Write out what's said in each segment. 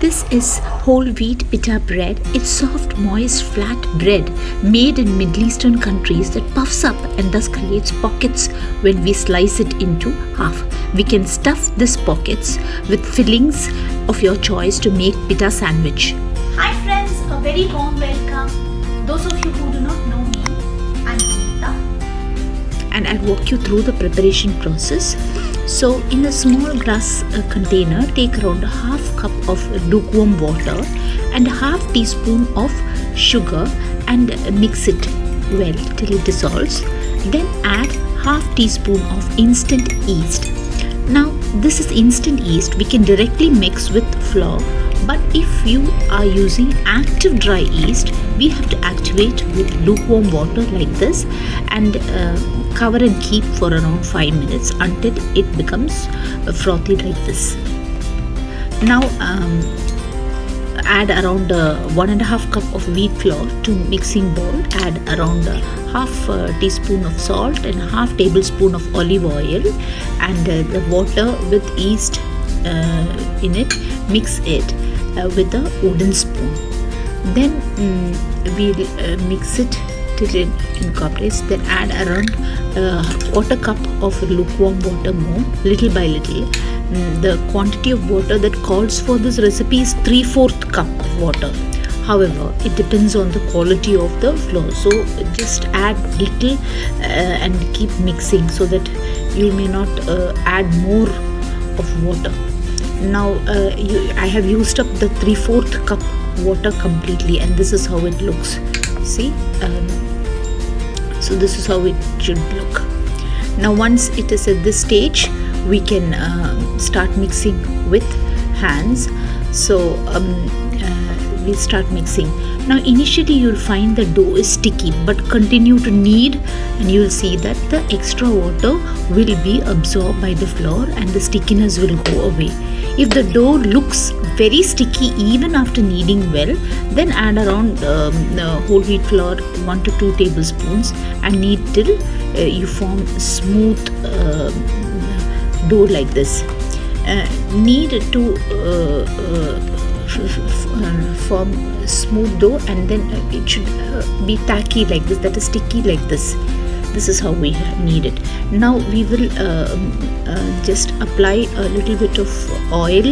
This is whole wheat pita bread. It's soft, moist, flat bread made in Middle Eastern countries that puffs up and thus creates pockets when we slice it into half. We can stuff these pockets with fillings of your choice to make pita sandwich. Hi friends, a very warm welcome. Those of you who do not know me, I'm Vinitha. And I'll walk you through the preparation process. So in a small glass container, take around a half cup of lukewarm water and a half teaspoon of sugar and mix it well till it dissolves. Then add half teaspoon of instant yeast. Now this is instant yeast. We can directly mix with flour, but if you are using active dry yeast, we have to activate with lukewarm water like this and cover and keep for around 5 minutes until it becomes frothy like this. Now add around 1.5 cup of wheat flour to mixing bowl. Add around half teaspoon of salt and half tablespoon of olive oil and the water with yeast in it. Mix it with a wooden spoon. Then we'll mix it till it incorporates. Then add around quarter cup of lukewarm water more, little by little. The quantity of water that calls for this recipe is 3/4 cup of water. However, it depends on the quality of the flour. So just add little and keep mixing so that you may not add more of water. Now I have used up the 3/4 cup water completely, and this is how it looks. See, so this is how it should look. Now once it is at this stage, we can start mixing with hands. So we'll start mixing. Now initially you'll find the dough is sticky, but continue to knead and you'll see that the extra water will be absorbed by the flour and the stickiness will go away. If the dough looks very sticky even after kneading well, then add around whole wheat flour 1 to 2 tablespoons and knead till you form smooth dough like this. Knead to form smooth dough, and then it should be tacky like this, that is sticky like this. This is how we knead it. Now we will just apply a little bit of oil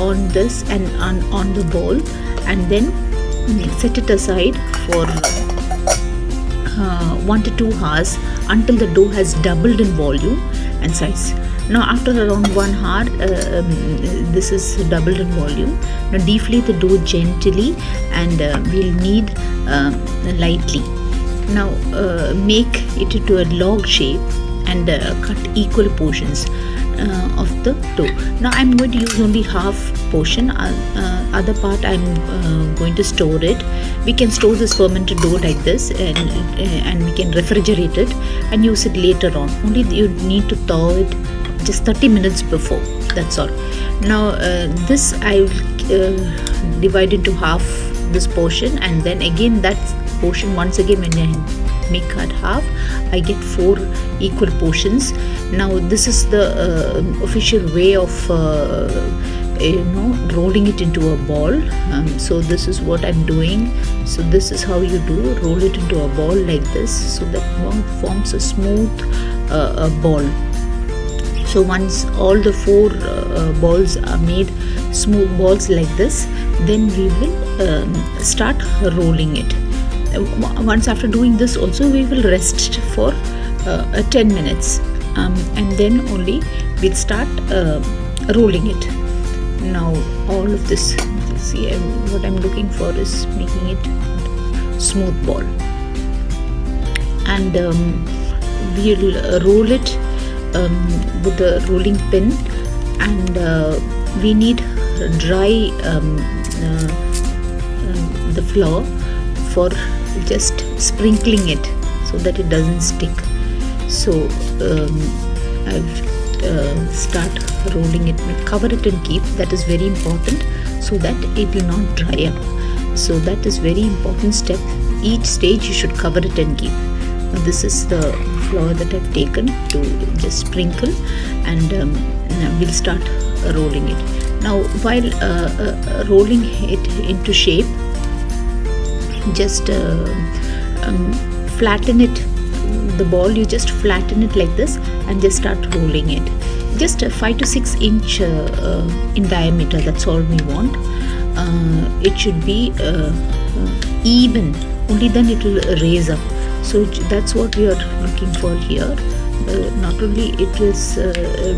on this and on the bowl, and then set it aside for 1 to 2 hours until the dough has doubled in volume and size. Now after around 1 hour, this is doubled in volume. Now deflate the dough gently and we'll knead lightly. Now make it into a log shape and cut equal portions of the dough. Now I'm going to use only half portion. Other part I'm going to store it. We can store this fermented dough like this, and we can refrigerate it and use it later on. Only you need to thaw it just 30 minutes before. That's all. Now this I will divide into half this portion, and then again that portion once again when I make cut half, I get 4 equal portions. Now this is the official way of rolling it into a ball. So this is what I'm doing. So this is how you do, roll it into a ball like this, so that one forms a smooth ball. So once all the 4 balls are made smooth balls like this, then we will start rolling it. Once after doing this also, we will rest for 10 minutes and then only we'll start rolling it. Now all of this, see, what I'm looking for is making it smooth ball, and we'll roll it with a rolling pin, and we need dry the flour for just sprinkling it so that it doesn't stick. So I've start rolling it. Cover it and keep. That is very important, so that it will not dry up. So that is very important step. Each stage you should cover it and keep. Now this is the flour that I've taken to just sprinkle, and we'll start rolling it. Now while rolling it into shape, just flatten it, the ball, you just flatten it like this and just start rolling it. Just 5 to 6 inch in diameter, that's all we want. It should be even, only then it will raise up. So that's what we are looking for here. Not only it is,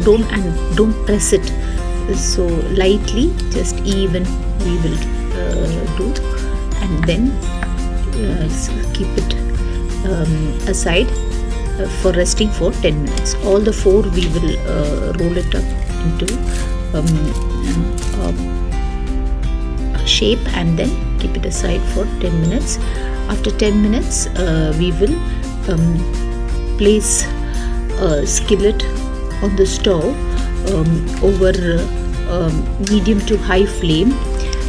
don't press it, so lightly, just even we will do, and then keep it aside for resting for 10 minutes. All the 4 we will roll it up into shape and then keep it aside for 10 minutes. After 10 minutes we will place a skillet on the stove over medium to high flame,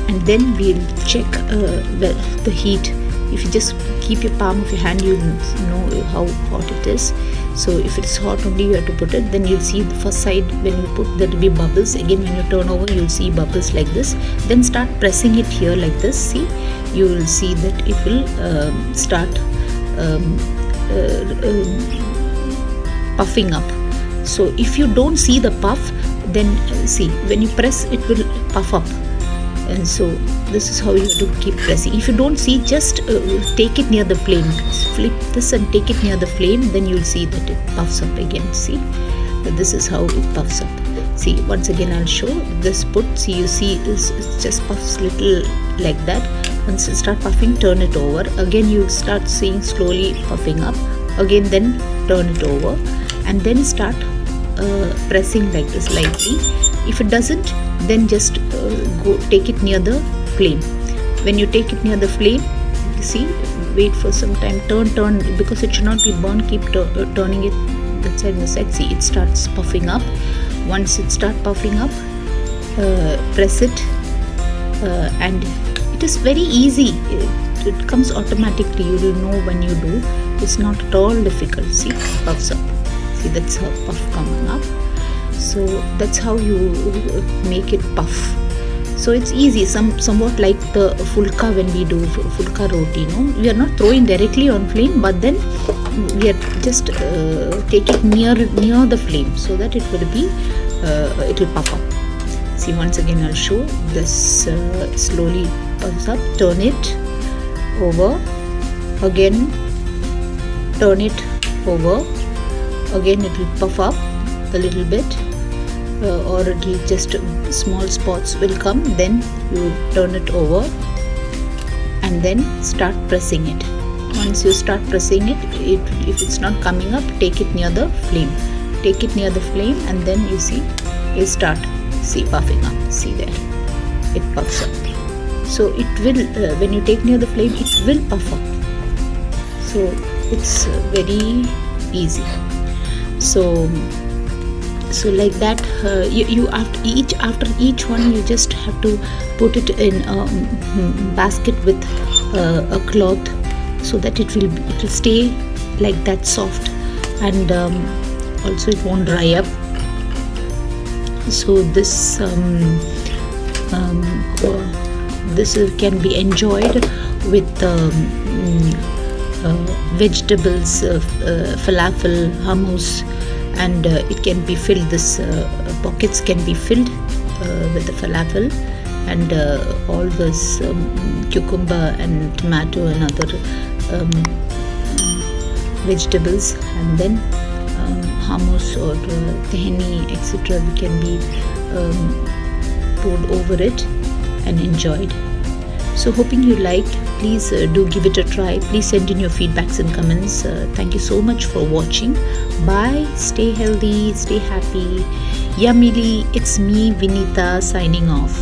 and then we'll check the heat. If you just keep your palm of your hand, you know how hot it is. So if it's hot only, you have to put it. Then you'll see the first side, when you put, there will be bubbles. Again, when you turn over, you'll see bubbles like this. Then start pressing it here like this. See, you will see that it will start puffing up. So if you don't see the puff, then see, when you press, it will puff up. And so this is how you have to keep pressing. If you don't see, just take it near the flame. Flip this and take it near the flame, then you'll see that it puffs up again. See, this is how it puffs up. See, once again I'll show this put. See, you see it just puffs little like that. Once it start puffing, turn it over. Again you start seeing slowly puffing up. Again, then turn it over, and then start pressing like this lightly. If it doesn't, then just go take it near the flame. When you take it near the flame, you see, wait for some time, turn, because it should not be burned. Keep turning it that side and the side. See, it starts puffing up. Once it starts puffing up, press it, and it is very easy. It comes automatically. You will know when you do. It's not at all difficult. See, puffs up. See, that's how puff coming up. So that's how you make it puff. So it's easy, somewhat like the fulka. When we do fulka roti, we are not throwing directly on flame, but then we are just take it near the flame, so that it will be it will puff up. See, once again I'll show this. Slowly puffs up. Turn it over, again turn it over, again it will puff up a little bit, or it will just small spots will come. Then you turn it over and then start pressing it. Once you start pressing it, if it's not coming up, take it near the flame. Take it near the flame, and then you see it start puffing up. See there, it puffs up. So it will when you take near the flame, it will puff up. So it's very easy. So like that, you after each one, you just have to put it in a basket with a cloth, so that it will stay like that soft, and also it won't dry up. So this can be enjoyed with vegetables, falafel, hummus, and it can be filled. This pockets can be filled with the falafel, and all this cucumber and tomato and other vegetables, and then hummus or tahini, etc. can be poured over it and enjoyed. So hoping you liked. Please do give it a try. Please send in your feedbacks and comments. Thank you so much for watching. Bye. Stay healthy, stay happy. Yummily, it's me, Vinitha, signing off.